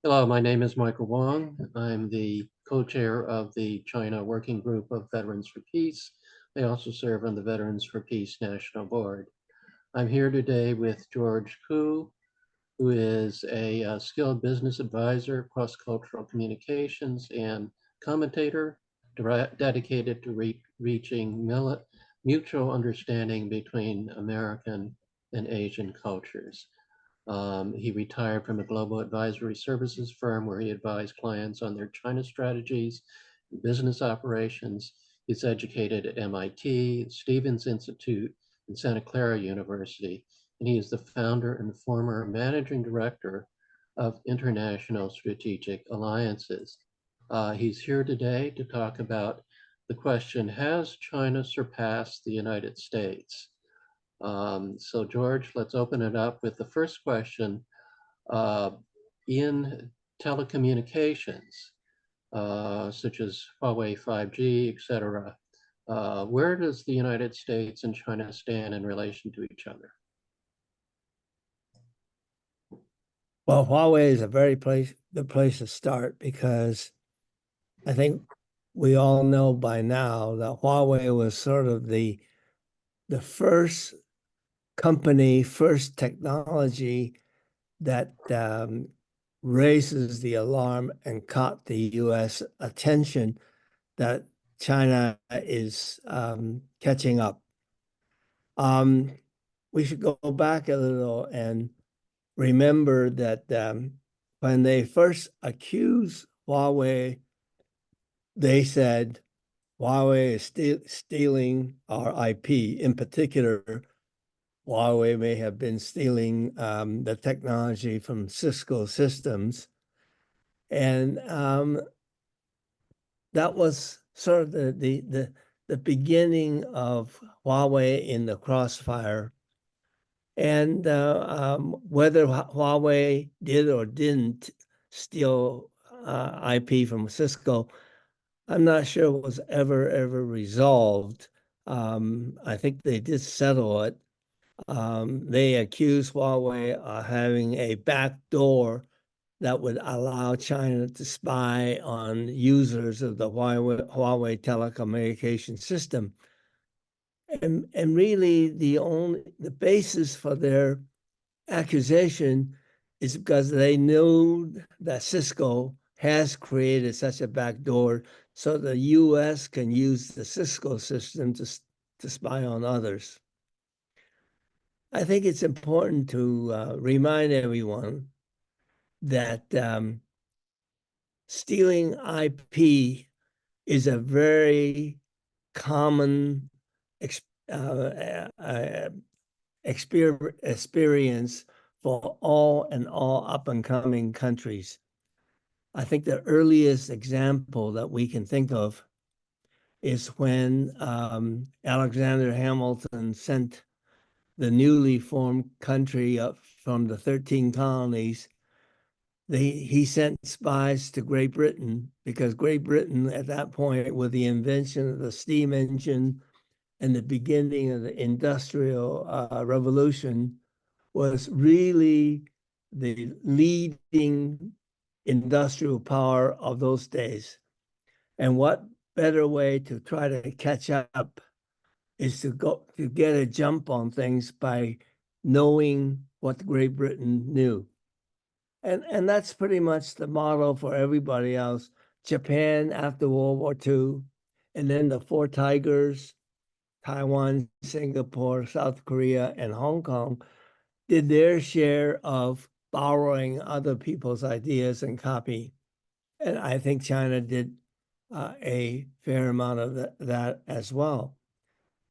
Hello, my name is Michael Wong. I'm the co-chair of the China Working Group of Veterans for Peace. I also serve on the Veterans for Peace National Board. I'm here today with George Koo, who is a skilled business advisor, cross-cultural communications, and commentator dedicated to reaching mutual understanding between American and Asian cultures. He retired from a global advisory services firm where he advised clients on their China strategies and business operations. He's educated at MIT, Stevens Institute, and Santa Clara University, and he is the founder and former managing director of International Strategic Alliances. He's here today to talk about the question, has China surpassed the United States? So George, let's open it up with the first question. Uh, in telecommunications, such as Huawei 5G, et cetera, where does the United States and China stand in relation to each other? Well, Huawei is a very good place to start because I think we all know by now that Huawei was sort of the first company, first technology that raises the alarm and caught the U.S. attention that China is catching up. We should go back a little and remember that when they first accused Huawei, they said Huawei is stealing our IP. In particular, Huawei may have been stealing the technology from Cisco systems. And that was sort of the beginning of Huawei in the crossfire. And whether Huawei did or didn't steal IP from Cisco, I'm not sure was ever resolved. I think they did settle it. They accused Huawei of having a back door that would allow China to spy on users of the Huawei telecommunication system. And really the basis for their accusation is because they knew that Cisco has created such a backdoor so the US can use the Cisco system to spy on others. I think it's important to remind everyone that stealing IP is a very common experience for all up-and-coming countries. I think the earliest example that we can think of is when Alexander Hamilton sent the newly formed country up from the 13 colonies. He sent spies to Great Britain because Great Britain at that point, with the invention of the steam engine and the beginning of the Industrial Revolution, was really the leading industrial power of those days. And what better way to try to catch up is to get a jump on things by knowing what Great Britain knew. And that's pretty much the model for everybody else. Japan after World War II, and then the Four Tigers, Taiwan, Singapore, South Korea, and Hong Kong did their share of borrowing other people's ideas and copy. And I think China did a fair amount of that as well.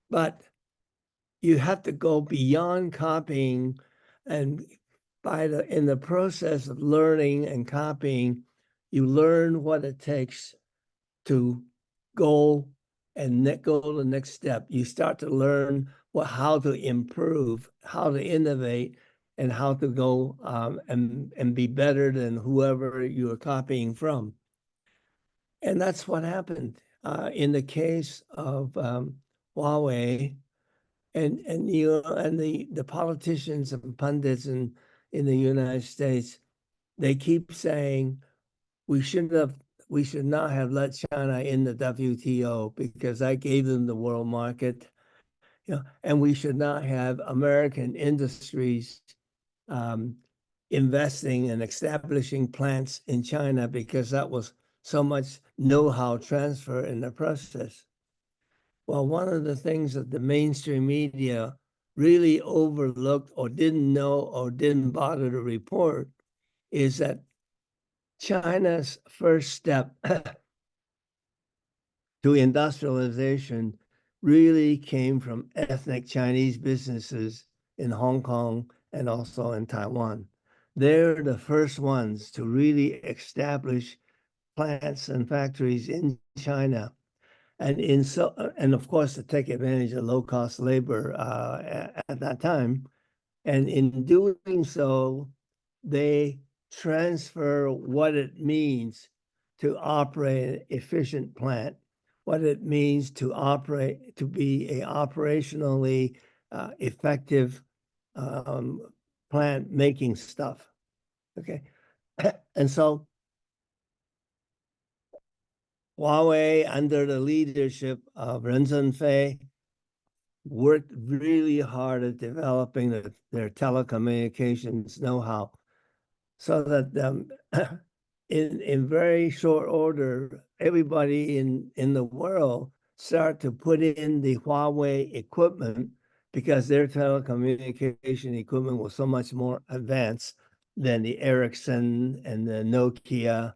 But you have to go beyond copying, and in the process of learning and copying, you learn what it takes to go to the next step. You start to learn how to improve, how to innovate, and how to go and be better than whoever you are copying from. And that's what happened in the case of Huawei, and the politicians and pundits in the United States they keep saying we should not have let China in the WTO because I gave them the world market, and we should not have American industries investing and establishing plants in China because that was so much know-how transfer in the process. Well, one of the things that the mainstream media really overlooked or didn't know or didn't bother to report is that China's first step to industrialization really came from ethnic Chinese businesses in Hong Kong and also in Taiwan. They're the first ones to really establish plants and factories in China, and of course to take advantage of low-cost labor at that time. And in doing so, they transfer what it means to operate an efficient plant, what it means to be a operationally effective plant making stuff. Okay. And so Huawei, under the leadership of Ren Zhengfei, worked really hard at developing their telecommunications know-how, so that in very short order, everybody in the world start to put in the Huawei equipment because their telecommunication equipment was so much more advanced than the Ericsson and the Nokia.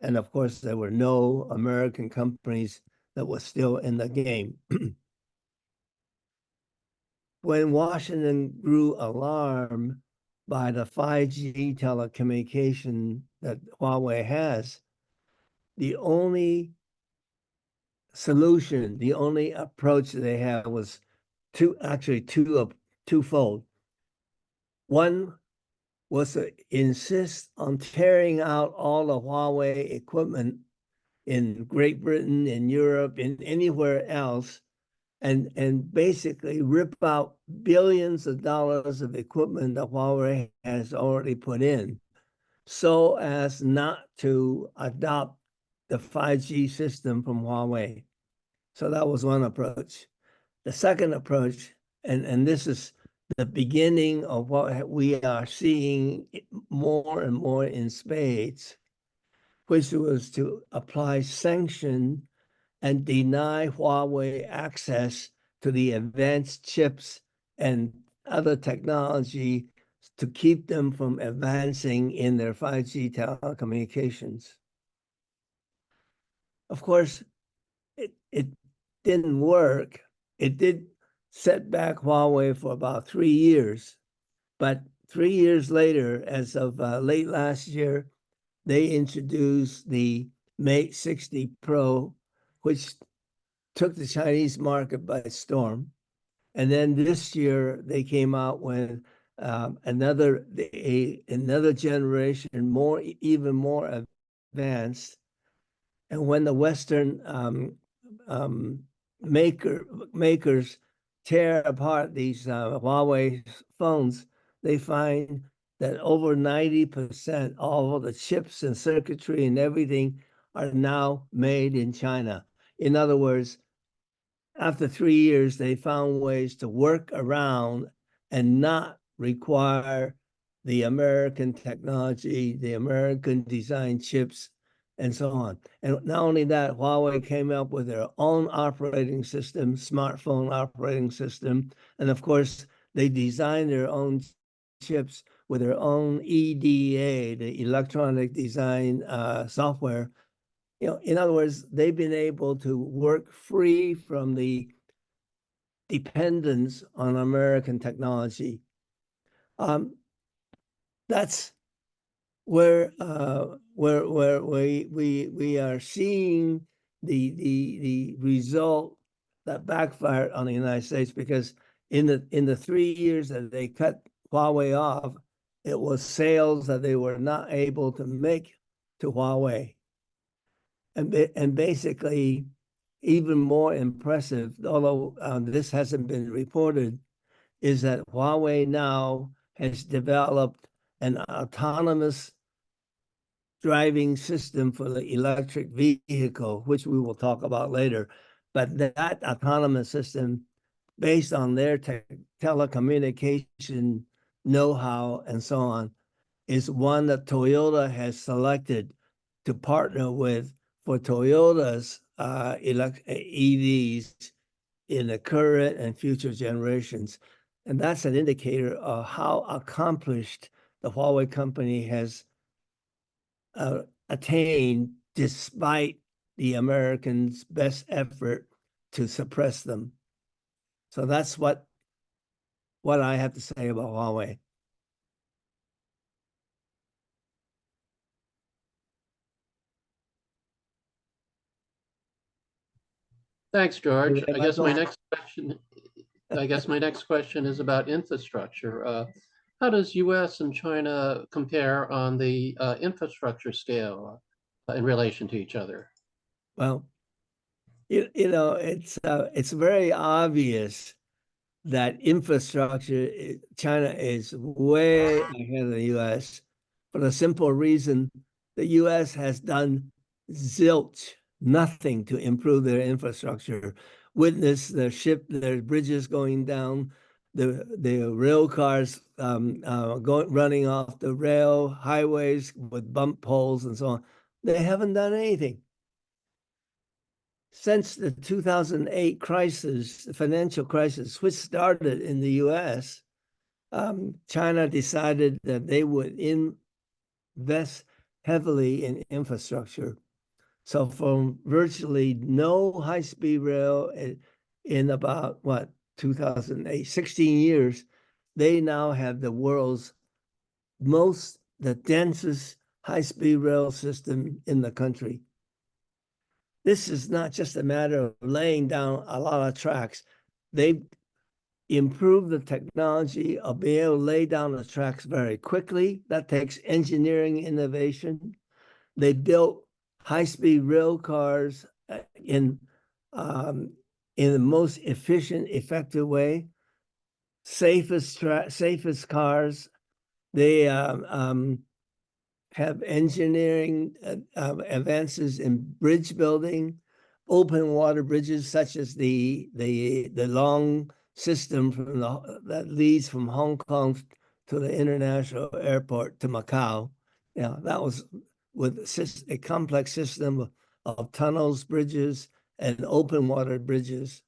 And of course, there were no American companies that were still in the game. When Washington grew alarmed by the 5G telecommunication that Huawei has, the only solution, the only approach they had was twofold. One was to insist on tearing out all the Huawei equipment in Great Britain, in Europe, in anywhere else, and basically rip out billions of dollars of equipment that Huawei has already put in, so as not to adopt the 5G system from Huawei. So that was one approach. The second approach, and this is the beginning of what we are seeing more and more in spades, which was to apply sanction and deny Huawei access to the advanced chips and other technology to keep them from advancing in their 5G telecommunications. Of course, it didn't work. It did set back Huawei for about 3 years, but 3 years later, as of late last year, they introduced the Mate 60 Pro, which took the Chinese market by storm. And then this year they came out with another generation, even more advanced. And when the Western makers tear apart these Huawei phones, they find that over 90% all of the chips and circuitry and everything are now made in China. In other words, after 3 years, they found ways to work around and not require the American technology, the American design chips, and so on. And not only that, Huawei came up with their own operating system, smartphone operating system. And of course, they designed their own chips with their own EDA, the electronic design software. In other words, they've been able to work free from the dependence on American technology. That's where we are seeing the result that backfired on the United States, because in the 3 years that they cut Huawei off, it was sales that they were not able to make to Huawei. And basically, even more impressive, although this hasn't been reported, is that Huawei now has developed an autonomous driving system for the electric vehicle, which we will talk about later. But that autonomous system, based on their telecommunication know-how and so on, is one that Toyota has selected to partner with for Toyota's EVs in the current and future generations. And that's an indicator of how accomplished the Huawei company has attained despite the Americans' best effort to suppress them. So that's what I have to say about Huawei. Thanks, George. Am I I guess my going- next question is about infrastructure. How does U.S. and China compare on the infrastructure scale in relation to each other? Well, you know, it's very obvious that infrastructure, China is way ahead of the U.S. for the simple reason the U.S. has done zilch, nothing to improve their infrastructure. Witness their bridges going down, the rail cars running off the rail, highways with bump poles and so on. They haven't done anything. Since the 2008 crisis, the financial crisis, which started in the US, China decided that they would invest heavily in infrastructure. So from virtually no high-speed rail in about, 2008, 16 years, they now have the world's the densest high-speed rail system in the country. This is not just a matter of laying down a lot of tracks. They've improved the technology of being able to lay down the tracks very quickly. That takes engineering innovation. They built high-speed rail cars in the most efficient, effective way. Safest cars. They have engineering advances in bridge building, open water bridges such as the long system that leads from Hong Kong to the international airport to Macau. Yeah, that was with a complex system of tunnels, bridges, and open water bridges.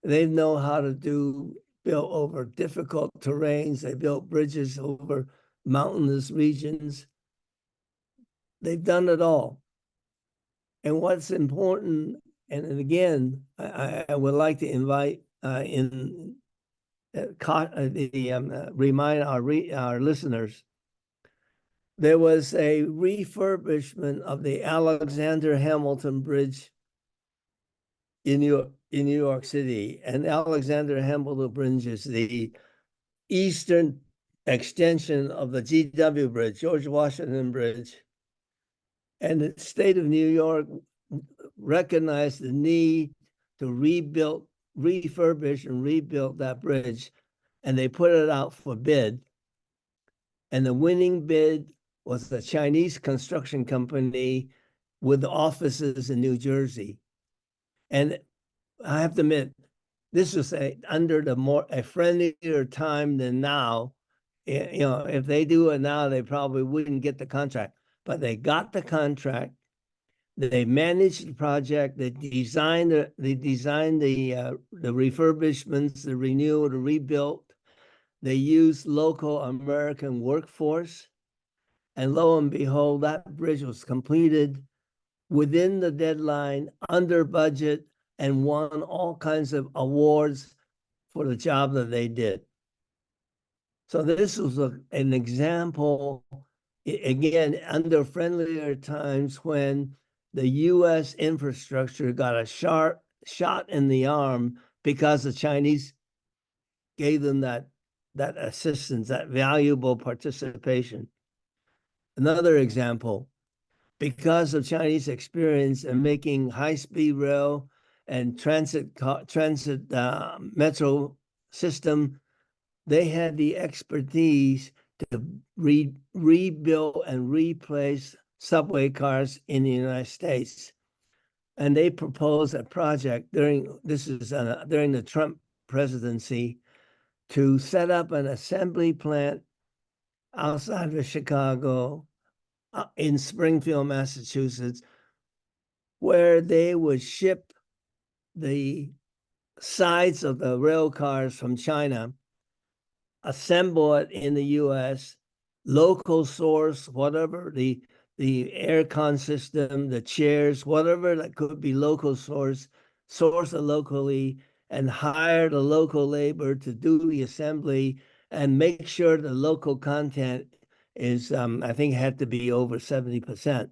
They know how to build over difficult terrains. They built bridges over mountainous regions. They've done it all. And what's important, and again, I would like to invite remind our listeners, there was a refurbishment of the Alexander Hamilton Bridge in New York City. And Alexander Hamilton Bridge is the eastern extension of the GW Bridge, George Washington Bridge. And the state of New York recognized the need to refurbish and rebuild that bridge. And they put it out for bid. And the winning bid was the Chinese construction company with offices in New Jersey. And I have to admit, this was under a friendlier time than now. You know, if they do it now, they probably wouldn't get the contract. But they got the contract. They managed the project. They designed the refurbishments, the renewal, the rebuilt. They used local American workforce. And lo and behold, that bridge was completed within the deadline, under budget, and won all kinds of awards for the job that they did. So this was an example, again, under friendlier times when the U.S. infrastructure got a sharp shot in the arm because the Chinese gave them that assistance, that valuable participation. Another example, because of Chinese experience in making high-speed rail and transit metro system, they had the expertise to rebuild and replace subway cars in the United States. And they proposed a project during the Trump presidency to set up an assembly plant outside of Chicago, in Springfield, Massachusetts, where they would ship the sides of the rail cars from China, assemble it in the US, local source, whatever the aircon system, the chairs, whatever that could be local source it locally, and hire the local labor to do the assembly and make sure the local content is, I think, had to be over 70%.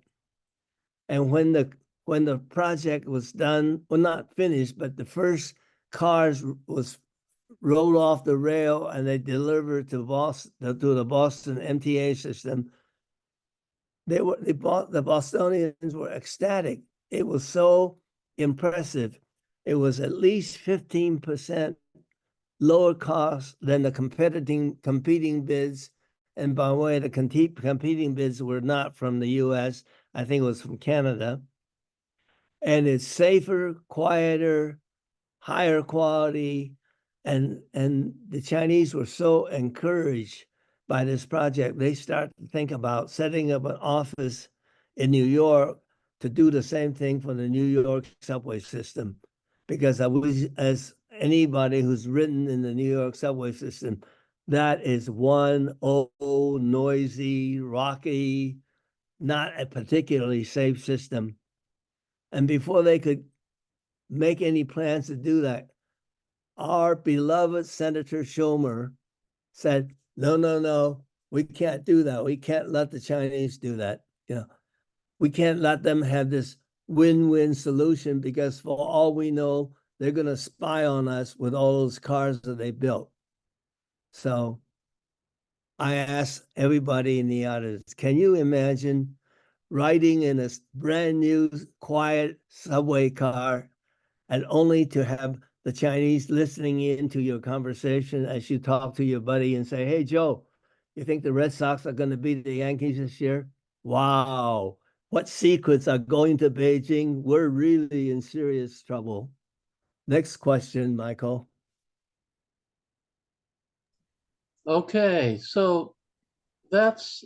And when the project was done, well, not finished, but the first cars was rolled off the rail and they delivered to Boston, to the Boston MTA system, the Bostonians were ecstatic. It was so impressive. It was at least 15% lower cost than the competing bids. And by the way, the competing bids were not from the US. I think it was from Canada. And it's safer, quieter, higher quality. And the Chinese were so encouraged by this project, they start to think about setting up an office in New York to do the same thing for the New York subway system. Because as anybody who's ridden in the New York subway system, that is one old, noisy, rocky, not a particularly safe system. And before they could make any plans to do that, our beloved Senator Schumer said, no, we can't do that. We can't let the Chinese do that. We can't let them have this win-win solution, because for all we know, they're going to spy on us with all those cars that they built. So I asked everybody in the audience, can you imagine riding in a brand new, quiet subway car and only to have the Chinese listening into your conversation as you talk to your buddy and say, hey, Joe, you think the Red Sox are going to beat the Yankees this year? Wow. What secrets are going to Beijing? We're really in serious trouble. Next question, Michael. Okay, so that's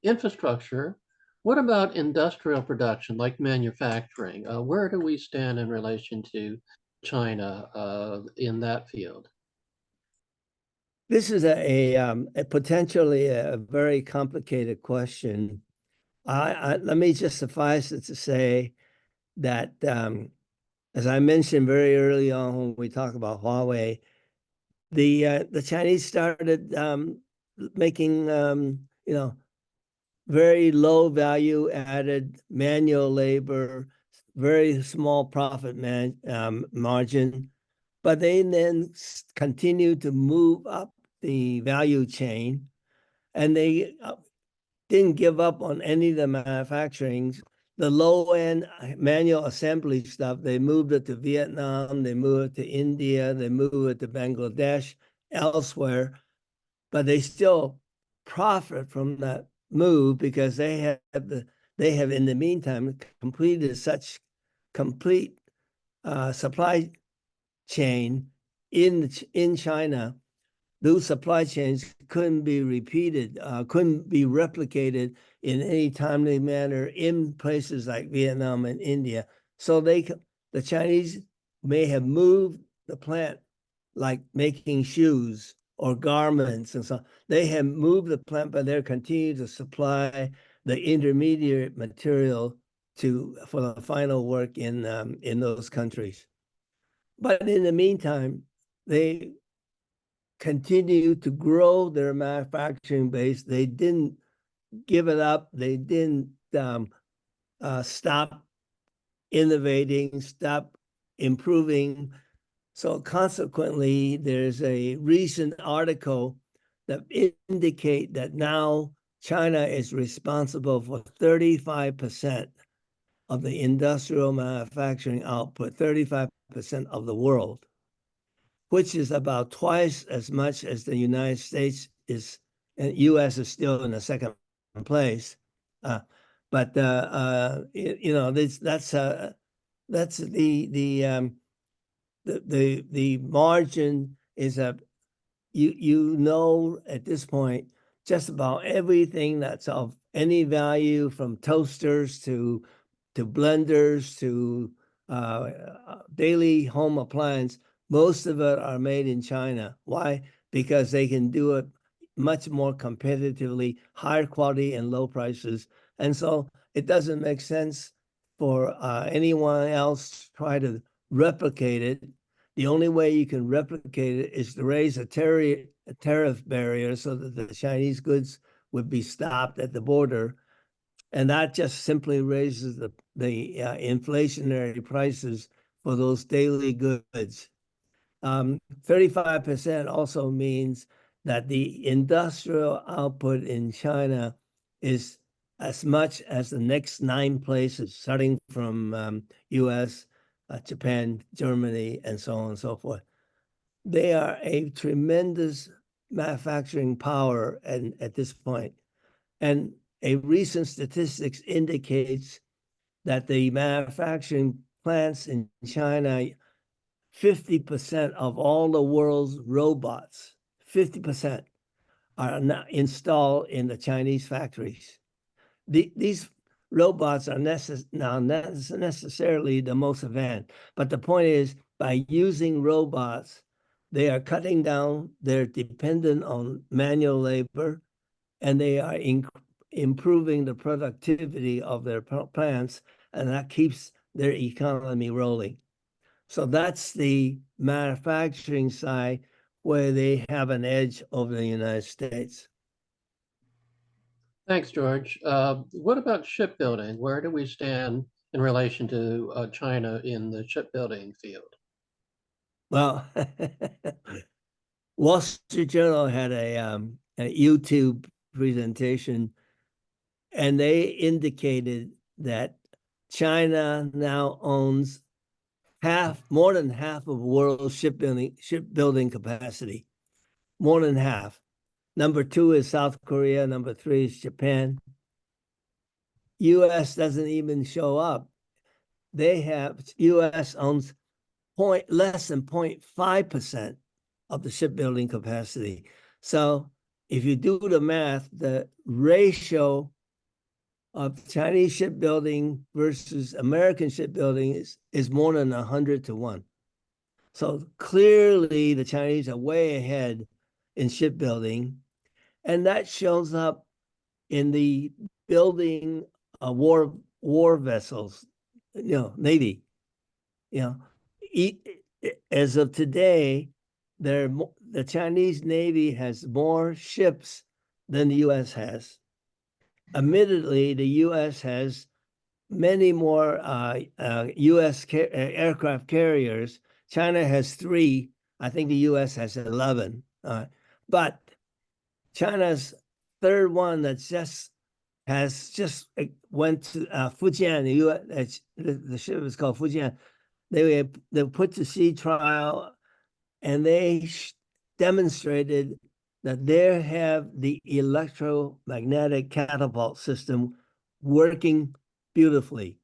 infrastructure. What about industrial production, like manufacturing? Where do we stand in relation to China in that field? This is a potentially a very complicated question. Let me just suffice it to say that, as I mentioned very early on when we talk about Huawei, the Chinese started making very low value added manual labor, very small profit margin, but they then continued to move up the value chain, and they didn't give up on any of the manufacturing. The low end manual assembly stuff, they moved it to Vietnam, they moved it to India, they moved it to Bangladesh, elsewhere, but they still profit from that move because they have in the meantime completed such complete supply chain in China. Those supply chains couldn't be repeated, couldn't be replicated in any timely manner in places like Vietnam and India. So the Chinese may have moved the plant, like making shoes or garments and so on. They have moved the plant, but they're continuing to supply the intermediate material for the final work in those countries. But in the meantime, they continue to grow their manufacturing base. They didn't give it up. They didn't stop innovating, stop improving. So consequently, there's a recent article that indicate that now China is responsible for 35% of the industrial manufacturing output, 35% of the world, which is about twice as much as the United States is, and US is still in the second place. But you know, that's the margin is a you know at this point just about everything that's of any value, from toasters to blenders to daily home appliance. Most of it are made in China. Why? Because they can do it much more competitively, higher quality and low prices. And so it doesn't make sense for anyone else to try to replicate it. The only way you can replicate it is to raise a tariff barrier so that the Chinese goods would be stopped at the border. And that just simply raises the inflationary prices for those daily goods. 35% also means that the industrial output in China is as much as the next 9 places, starting from US, Japan, Germany, and so on and so forth. They are a tremendous manufacturing power at this point. And a recent statistics indicates that the manufacturing plants in China, 50% of all the world's robots, 50% are now installed in the Chinese factories. These robots are now not necessarily the most advanced, but the point is, by using robots, they are cutting down their dependence on manual labor, and they are improving the productivity of their plants, and that keeps their economy rolling. So that's the manufacturing side where they have an edge over the United States. Thanks, George. What about shipbuilding? Where do we stand in relation to China in the shipbuilding field? Well, Wall Street Journal had a YouTube presentation, and they indicated that China now owns more than half of world shipbuilding capacity, more than half. Number 2 is South Korea. Number 3 is Japan. U.S. doesn't even show up. U.S. owns less than 0.5% of the shipbuilding capacity. So if you do the math, the ratio of Chinese shipbuilding versus American shipbuilding is more than 100 to 1. So clearly the Chinese are way ahead in shipbuilding, and that shows up in the building war vessels, Navy. As of today, the Chinese Navy has more ships than the U.S. has. Admittedly, the U.S. has many more U.S. aircraft carriers. China has 3. I think the U.S. has 11. But China's third one that just went to Fujian. The ship is called Fujian. They put to sea trial, and they demonstrated that they have the electromagnetic catapult system working beautifully.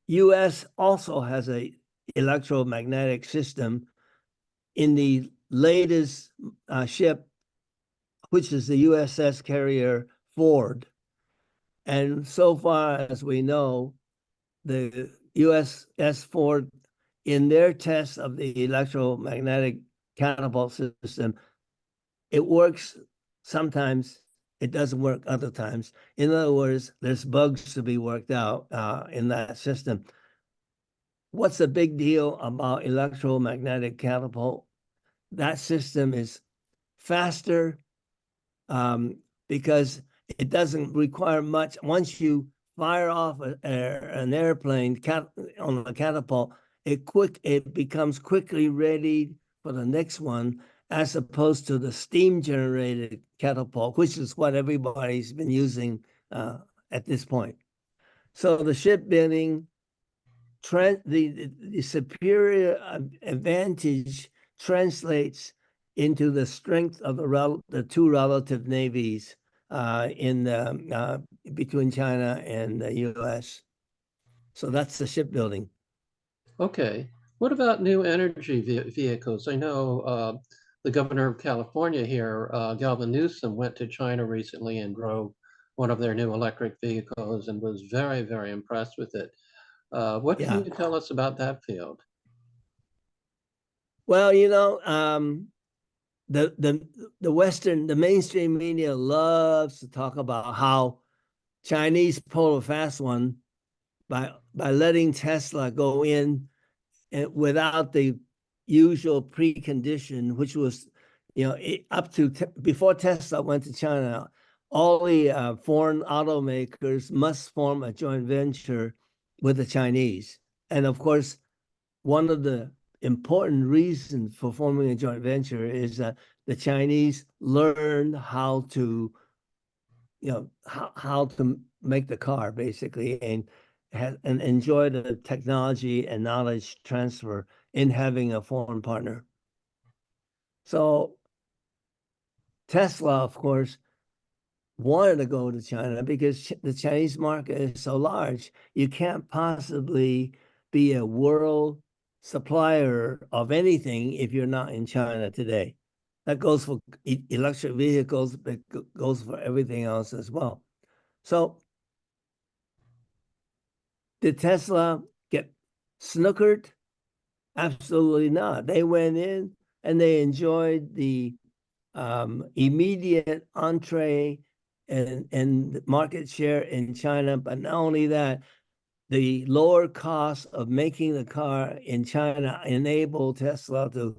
U.S. also has a electromagnetic system in the latest ship, which is the USS carrier Ford. And so far as we know, the USS Ford, in their test of the electromagnetic catapult system, it works sometimes, it doesn't work other times. In other words, there's bugs to be worked out in that system. What's the big deal about electromagnetic catapult? That system is faster because it doesn't require much. Once you fire off an airplane on a catapult, it becomes quickly ready for the next one, as opposed to the steam-generated catapult, which is what everybody's been using at this point. So the shipbuilding, the superior advantage translates into the strength of the 2 relative navies, in between China and the US. So that's the shipbuilding. Okay. What about new energy vehicles? I know the governor of California here, Galvin Newsom, went to China recently and drove one of their new electric vehicles and was very, very impressed with it. What can Yeah. you tell us about that field? Well, the mainstream media loves to talk about how Chinese pulled a fast one by letting Tesla go in and without the usual precondition, which was, up to before Tesla went to China, all the foreign automakers must form a joint venture with the Chinese. And of course, one of the important reasons for forming a joint venture is that the Chinese learned how to, how to make the car basically, and enjoy the technology and knowledge transfer in having a foreign partner. So Tesla, of course, wanted to go to China because the Chinese market is so large. You can't possibly be a world supplier of anything if you're not in China today. That goes for electric vehicles, but goes for everything else as well. So did Tesla get snookered? Absolutely not. They went in and they enjoyed the immediate entree and market share in China. But not only that, the lower cost of making the car in China enabled Tesla to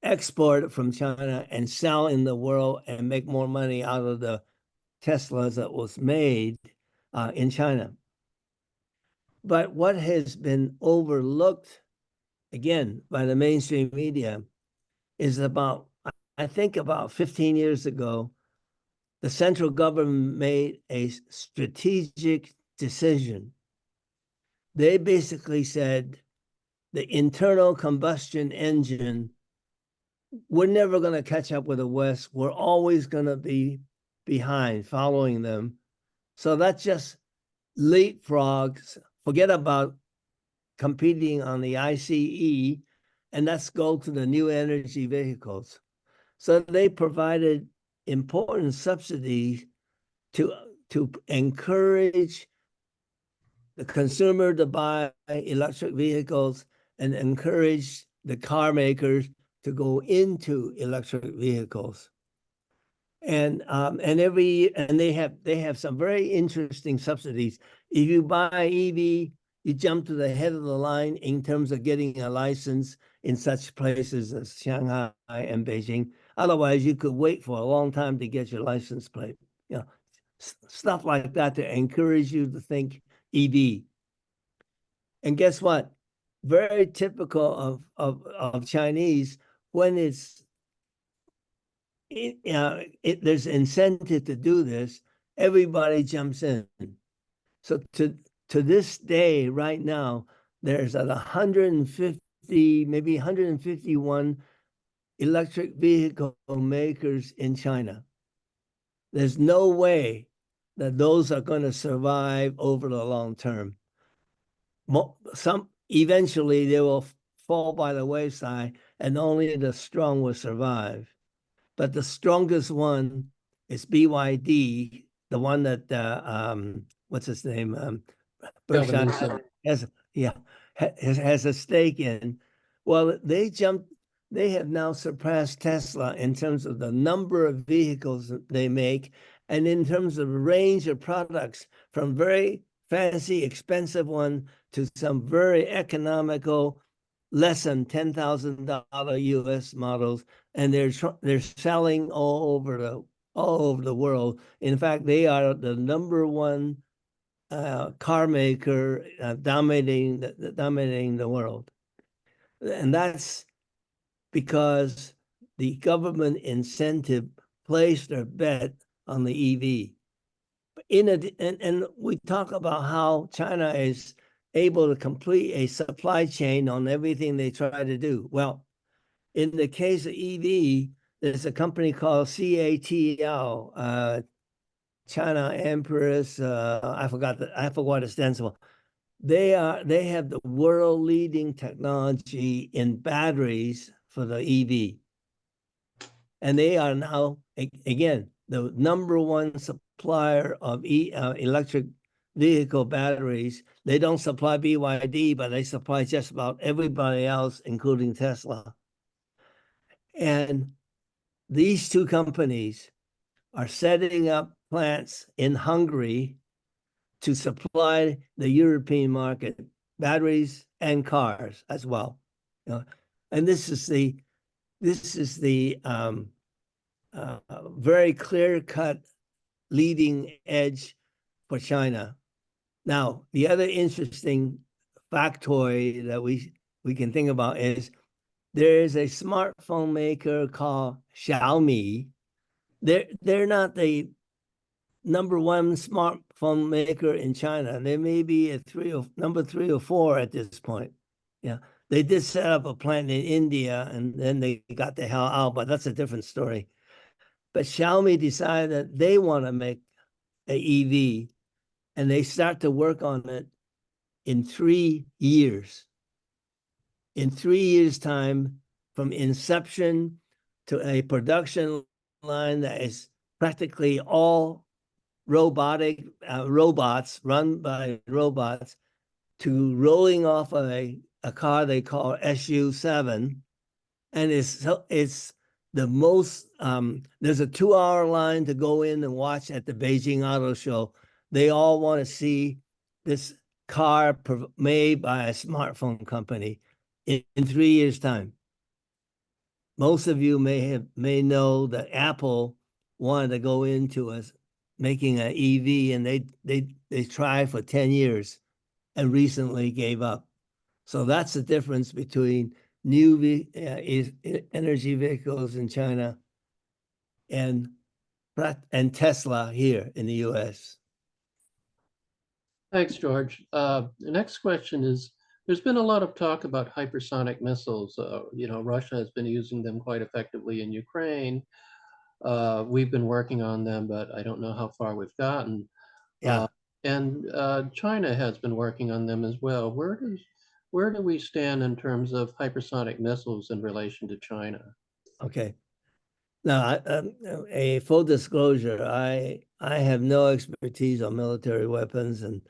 export from China and sell in the world and make more money out of the Teslas that was made in China. But what has been overlooked, again, by the mainstream media is I think about 15 years ago, the central government made a strategic decision. They basically said the internal combustion engine, we're never going to catch up with the West. We're always going to be behind, following them. So that just leapfrogs, forget about competing on the ICE, and let's go to the new energy vehicles. So they provided important subsidies to encourage the consumer to buy electric vehicles and encourage the car makers to go into electric vehicles. And they have some very interesting subsidies. If you buy EV, you jump to the head of the line in terms of getting a license in such places as Shanghai and Beijing. Otherwise, you could wait for a long time to get your license plate. Stuff like that to encourage you to think EV. And guess what? Very typical of Chinese, when there's incentive to do this, everybody jumps in. So to this day, right now, there's 150, maybe 151 electric vehicle makers in China. There's no way that those are going to survive over the long term. Some eventually they will fall by the wayside, and only the strong will survive. But the strongest one is BYD, the one that what's his name? Galvin Berkshire Newsom. has, yeah, has a stake in. Well, they have now surpassed Tesla in terms of the number of vehicles that they make, and in terms of range of products, from very fancy, expensive one to some very economical, less than $10,000 US models, and they're selling all over the world. In fact, they are the number one car maker dominating the world, and that's because the government incentive placed their bet on the EV. And we talk about how China is able to complete a supply chain on everything they try to do. Well, in the case of EV, there's a company called CATL, China Empress, I forgot what it stands for. They have the world leading technology in batteries for the EV. And they are now, again, the number one supplier of electric vehicle batteries. They don't supply BYD, but they supply just about everybody else, including Tesla. And these two companies are setting up plants in Hungary to supply the European market, batteries and cars as well. You know, and this is the very clear-cut leading edge for China. Now, the other interesting factoid that we can think about is there is a smartphone maker called Xiaomi. They're not the number one smartphone maker in China. They may be at number 3 or 4 at this point. Yeah, they did set up a plant in India, and then they got the hell out. But that's a different story. But Xiaomi decided that they want to make an EV, and they start to work on it in 3 years. In 3 years' time, from inception to a production line that is practically all robots run by robots, to rolling off of a car they call SU7, and it's the most. There's a 2-hour line to go in and watch at the Beijing Auto Show. They all want to see this car made by a smartphone company in 3 years' time. Most of you may know that Apple wanted to go into making an EV, and they tried for 10 years and recently gave up. So that's the difference between new energy vehicles in China and Tesla here in the US. Thanks, George. The next question is, there's been a lot of talk about hypersonic missiles. Russia has been using them quite effectively in Ukraine. We've been working on them, but I don't know how far we've gotten. Yeah. And China has been working on them as well. Where do we stand in terms of hypersonic missiles in relation to China? Okay. Now, a full disclosure, I have no expertise on military weapons, and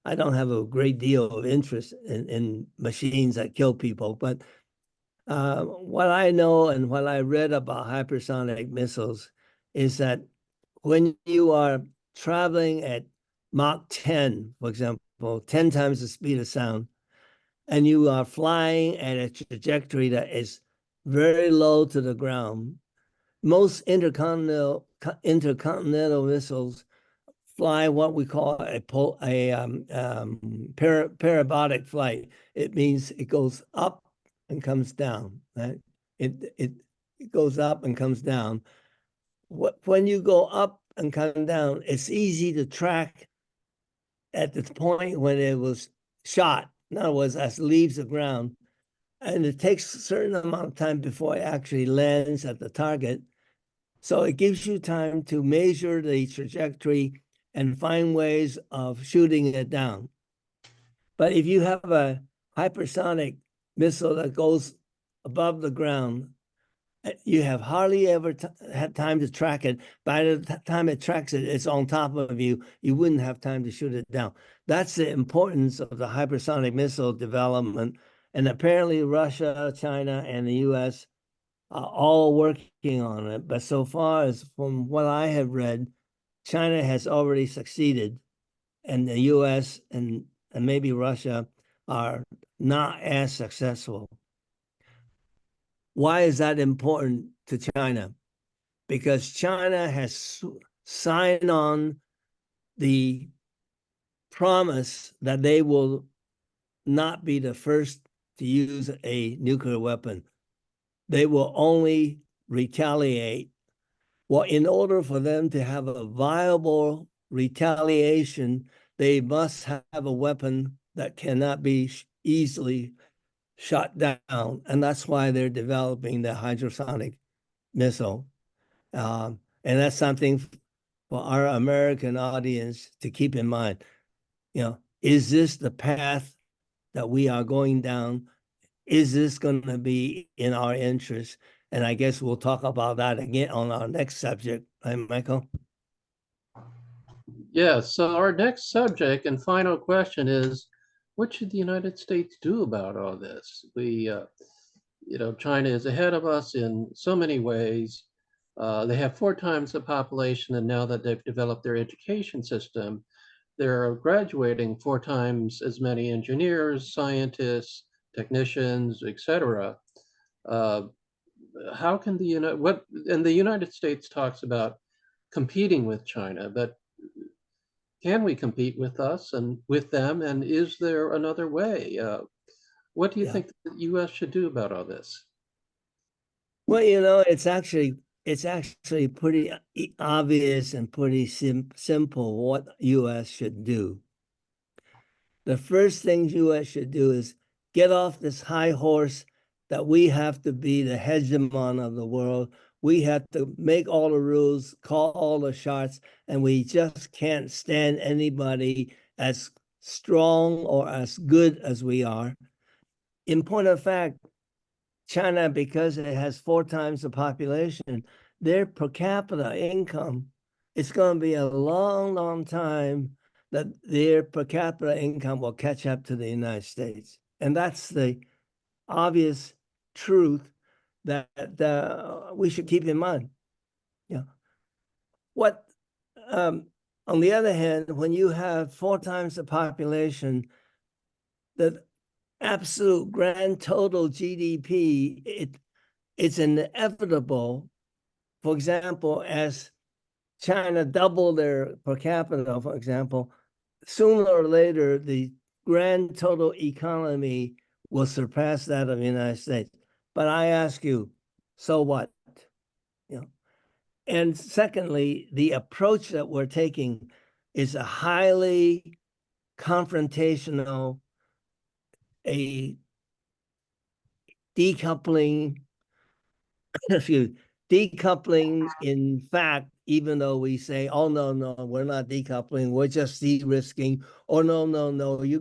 I don't have a great deal of interest in machines that kill people. But what I know and what I read about hypersonic missiles is that when you are traveling at Mach 10, for example, 10 times the speed of sound, and you are flying at a trajectory that is very low to the ground, most intercontinental missiles fly what we call a parabolic flight. It means it goes up and comes down. Right? It goes up and comes down. When you go up and come down, it's easy to track at the point when it was shot. In other words, as it leaves the ground, and it takes a certain amount of time before it actually lands at the target. So it gives you time to measure the trajectory and find ways of shooting it down. But if you have a hypersonic missile that goes above the ground, you have hardly ever had time to track it. By the time it tracks it, it's on top of you. You wouldn't have time to shoot it down. That's the importance of the hypersonic missile development. And apparently Russia, China, and the US are all working on it. But so far as from what I have read, China has already succeeded, and the US and maybe Russia are not as successful. Why is that important to China? Because China has signed on the promise that they will not be the first to use a nuclear weapon. They will only retaliate. Well, in order for them to have a viable retaliation, they must have a weapon that cannot be easily shot down. And that's why they're developing the hypersonic missile. And that's something for our American audience to keep in mind. Is this the path that we are going down? Is this going to be in our interest? And I guess we'll talk about that again on our next subject, right, Michael? Yeah, so our next subject and final question is, what should the United States do about all this? China is ahead of us in so many ways. They have 4 times the population, and now that they've developed their education system, they're graduating 4 times as many engineers, scientists, technicians, etc. Uh, how can the United States talks about competing with China, but can we compete with us and with them? And is there another way? What do you Yeah. think the U.S. should do about all this? Well, it's actually pretty obvious and pretty simple what U.S. should do. The first thing U.S. should do is get off this high horse that we have to be the hegemon of the world. We have to make all the rules, call all the shots, and we just can't stand anybody as strong or as good as we are. In point of fact, China, because it has 4 times the population, their per capita income, it's going to be a long, long time that their per capita income will catch up to the United States. And that's the obvious truth that we should keep in mind. Yeah. What, on the other hand, when you have 4 times the population, the absolute grand total GDP, it's inevitable. For example, as China doubled their per capita, for example, sooner or later, the grand total economy will surpass that of the United States. But I ask you, so what? And secondly, the approach that we're taking is a highly confrontational, a decoupling, excuse me, decoupling in fact, even though we say, oh, no, we're not decoupling, we're just de-risking. Or no, you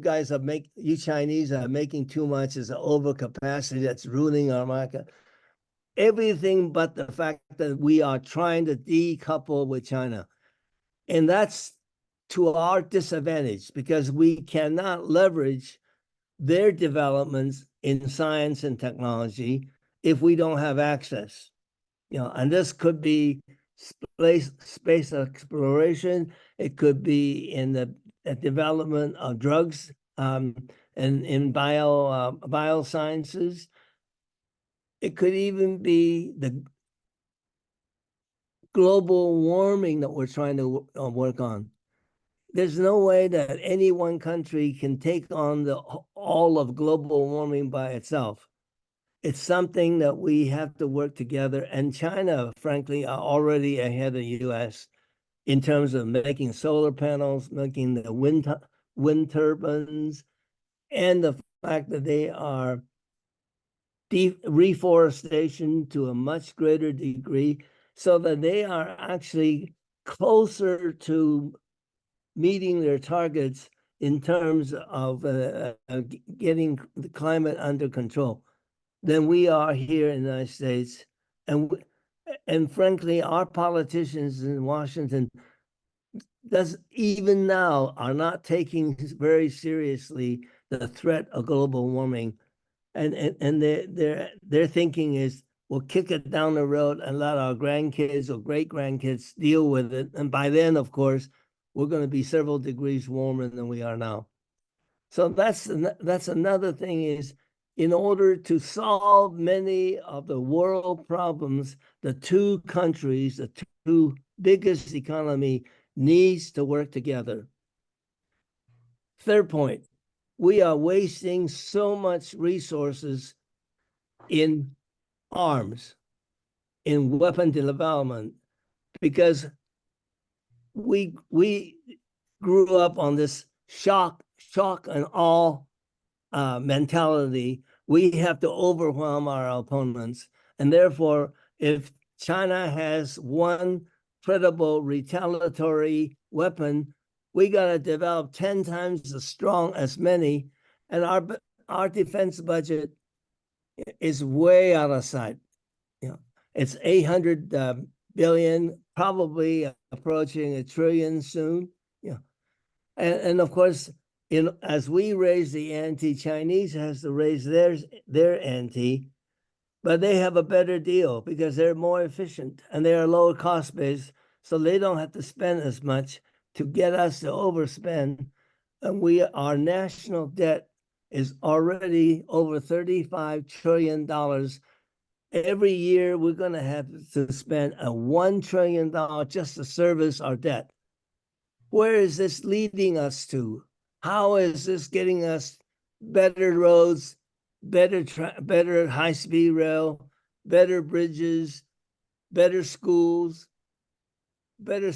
Chinese are making too much, it's an overcapacity that's ruining our market. Everything but the fact that we are trying to decouple with China. And that's to our disadvantage because we cannot leverage their developments in science and technology if we don't have access. And this could be space exploration. It could be in the development of drugs and in biosciences. It could even be the global warming that we're trying to work on. There's no way that any one country can take on all of global warming by itself. It's something that we have to work together. And China, frankly, are already ahead of the US in terms of making solar panels, making the wind turbines, and the fact that they are reforestation to a much greater degree, so that they are actually closer to meeting their targets in terms of getting the climate under control than we are here in the United States. And frankly, our politicians in Washington even now are not taking very seriously the threat of global warming. And their thinking is, we'll kick it down the road and let our grandkids or great grandkids deal with it. And by then, of course, we're going to be several degrees warmer than we are now. So that's another thing is, in order to solve many of the world problems, the two countries, the two biggest economy needs to work together. Third point, we are wasting so much resources in arms, in weapon development, because we grew up on this shock and awe mentality. We have to overwhelm our opponents. And therefore, if China has one credible retaliatory weapon, we got to develop 10 times as strong as many. And our defense budget is way out of sight. You know, it's 800 billion, probably approaching $1 trillion soon. Yeah, and of course, as we raise the ante, Chinese has to raise their ante, but they have a better deal because they're more efficient and they're a lower cost base, so they don't have to spend as much to get us to overspend. And our national debt is already over $35 trillion. Every year, we're going to have to spend $1 trillion just to service our debt. Where is this leading us to? How is this getting us better roads, better high-speed rail, better bridges, better schools, better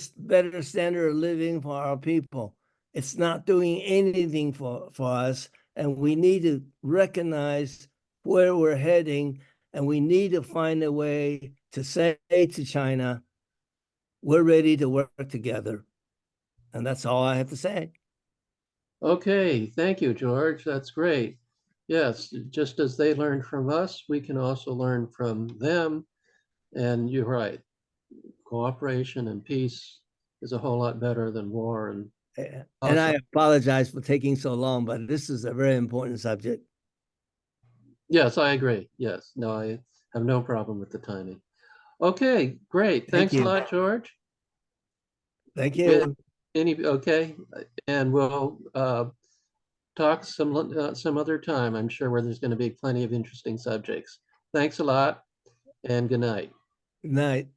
standard of living for our people? It's not doing anything for us, and we need to recognize where we're heading, and we need to find a way to say to China, we're ready to work together. And that's all I have to say. Okay, thank you, George. That's great. Yes, just as they learned from us, we can also learn from them. And you're right, cooperation and peace is a whole lot better than war. And And I also, apologize for taking so long, but this is a very important subject. yes, I agree. Yes, no, I have no problem with the timing. Okay, great. Thank Thanks a you. lot, George. Thank Yeah, you. okay, and we'll talk some other time. I'm sure where there's going to be plenty of interesting subjects. Thanks a lot, and good night. Good night.